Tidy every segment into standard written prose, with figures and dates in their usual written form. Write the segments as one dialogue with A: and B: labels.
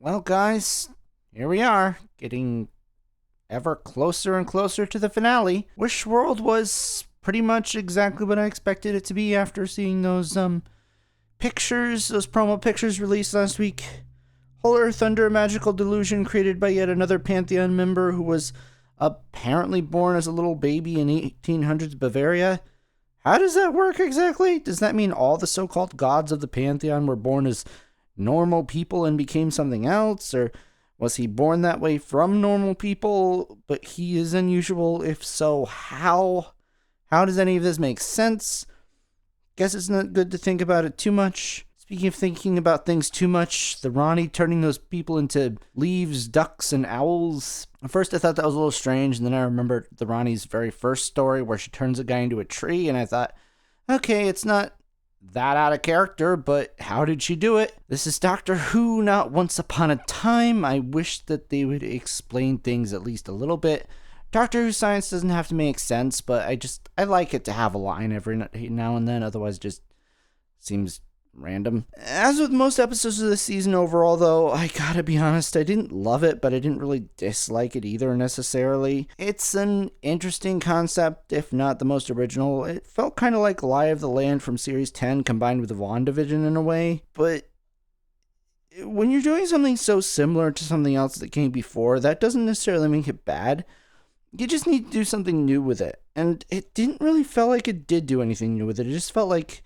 A: Well, guys, here we are, getting ever closer and closer to the finale. Wish World was pretty much exactly what I expected it to be after seeing those pictures, those promo pictures released last week. Whole Earth under a magical delusion created by yet another Pantheon member who was apparently born as a little baby in 1800s Bavaria. How does that work exactly? Does that mean all the so-called gods of the Pantheon were born as normal people and became something else? Or was he born that way from normal people, but he is unusual? If so, how? How does any of this make sense? Guess it's not good to think about it too much. Speaking of thinking about things too much, the Ronnie turning those people into leaves, ducks, and owls. At first I thought that was a little strange, and then I remembered the Ronnie's very first story where she turns a guy into a tree, and I thought, okay, it's not that out of character, but how did she do it? This is Doctor Who, not Once Upon a Time. I wish that they would explain things at least a little bit. Doctor Who science doesn't have to make sense, but I like it to have a line every now and then, otherwise it just seems random. As with most episodes of the season overall, though, I gotta be honest, I didn't love it, but I didn't really dislike it either necessarily. It's an interesting concept, if not the most original. It felt kind of like Lie of the Land from Series 10 combined with WandaVision in a way, but when you're doing something so similar to something else that came before, that doesn't necessarily make it bad. You just need to do something new with it, and it didn't really feel like it did do anything new with it. It just felt like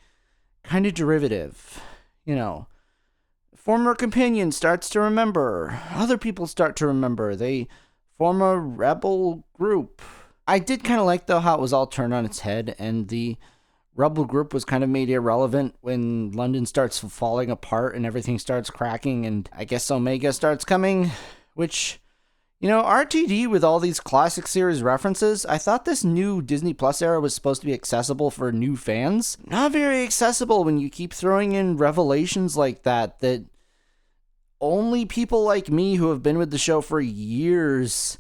A: kind of derivative. You know, former companion starts to remember. Other people start to remember. They form a rebel group. I did kind of like, though, how it was all turned on its head, and the rebel group was kind of made irrelevant when London starts falling apart and everything starts cracking, and I guess Omega starts coming, which, you know, RTD with all these classic series references, I thought this new Disney Plus era was supposed to be accessible for new fans. Not very accessible when you keep throwing in revelations like that only people like me who have been with the show for years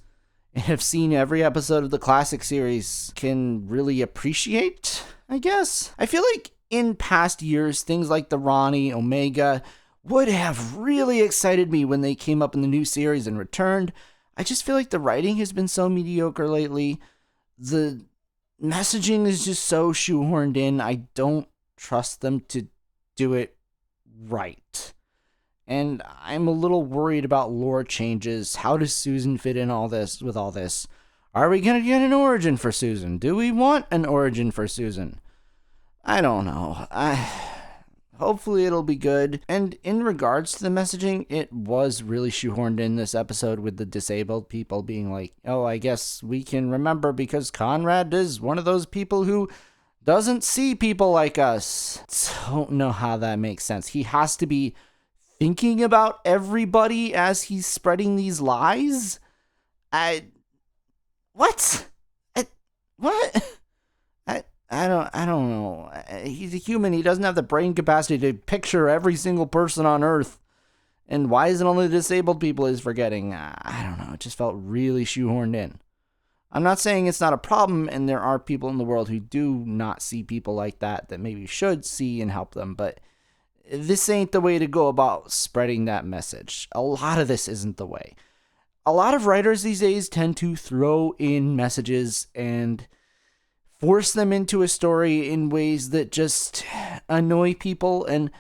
A: and have seen every episode of the classic series can really appreciate, I guess. I feel like in past years, things like the Ronnie, Omega would have really excited me when they came up in the new series and returned. I just feel like the writing has been so mediocre lately. The messaging is just so shoehorned in. I don't trust them to do it right. And I'm a little worried about lore changes. How does Susan fit in all this with all this? Are we going to get an origin for Susan? Do we want an origin for Susan? I don't know. Hopefully it'll be good. And in regards to the messaging, it was really shoehorned in this episode with the disabled people being like, oh, I guess we can remember because Conrad is one of those people who doesn't see people like us. Don't know how that makes sense. He has to be thinking about everybody as he's spreading these lies? What? What? I don't know. He's a human. He doesn't have the brain capacity to picture every single person on Earth. And why is it only the disabled people he's forgetting? I don't know. It just felt really shoehorned in. I'm not saying it's not a problem, and there are people in the world who do not see people like that maybe should see and help them, but this ain't the way to go about spreading that message. A lot of this isn't the way. A lot of writers these days tend to throw in messages and force them into a story in ways that just annoy people, and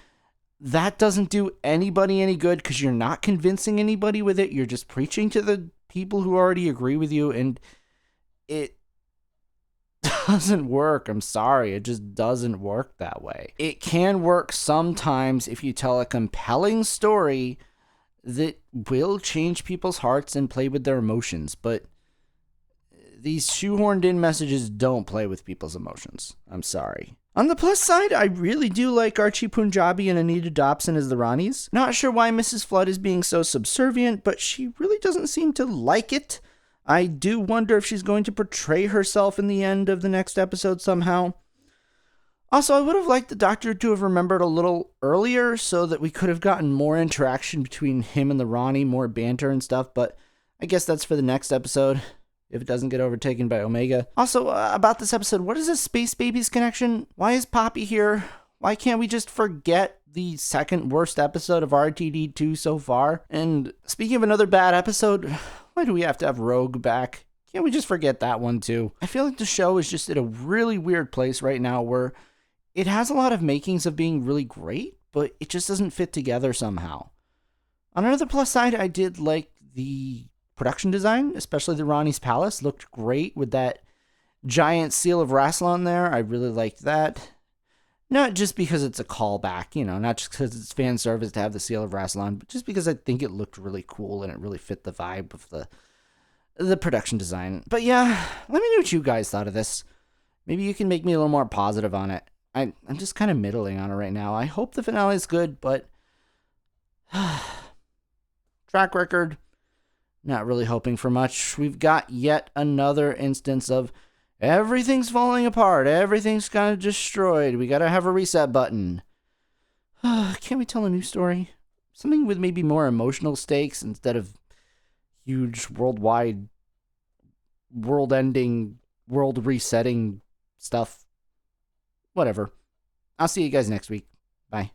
A: that doesn't do anybody any good because you're not convincing anybody with it. You're just preaching to the people who already agree with you, and it doesn't work. I'm sorry. It just doesn't work that way. It can work sometimes if you tell a compelling story that will change people's hearts and play with their emotions, but these shoehorned in messages don't play with people's emotions. I'm sorry. On the plus side, I really do like Archie Punjabi and Anita Dobson as the Ronnies. Not sure why Mrs. Flood is being so subservient, but she really doesn't seem to like it. I do wonder if she's going to portray herself in the end of the next episode somehow. Also, I would have liked the Doctor to have remembered a little earlier so that we could have gotten more interaction between him and the Ronnie, more banter and stuff, but I guess that's for the next episode, if it doesn't get overtaken by Omega. Also, about this episode, what is this Space Babies connection? Why is Poppy here? Why can't we just forget the second worst episode of RTD2 so far? And speaking of another bad episode, why do we have to have Rogue back? Can't we just forget that one too? I feel like the show is just at a really weird place right now where it has a lot of makings of being really great, but it just doesn't fit together somehow. On another plus side, I did like the production design, especially the Ronnie's Palace. Looked great with that giant seal of Rassilon there. I really liked that. Not just because it's a callback, not just because it's fan service to have the seal of Rassilon, but just because I think it looked really cool and it really fit the vibe of the production design. But yeah, let me know what you guys thought of this. Maybe you can make me a little more positive on it. I'm just kind of middling on it right now. I hope the finale is good, but track record, not really hoping for much. We've got yet another instance of everything's falling apart. Everything's kind of destroyed. We gotta have a reset button. Can't we tell a new story? Something with maybe more emotional stakes instead of huge worldwide, world-ending, world-resetting stuff. Whatever. I'll see you guys next week. Bye.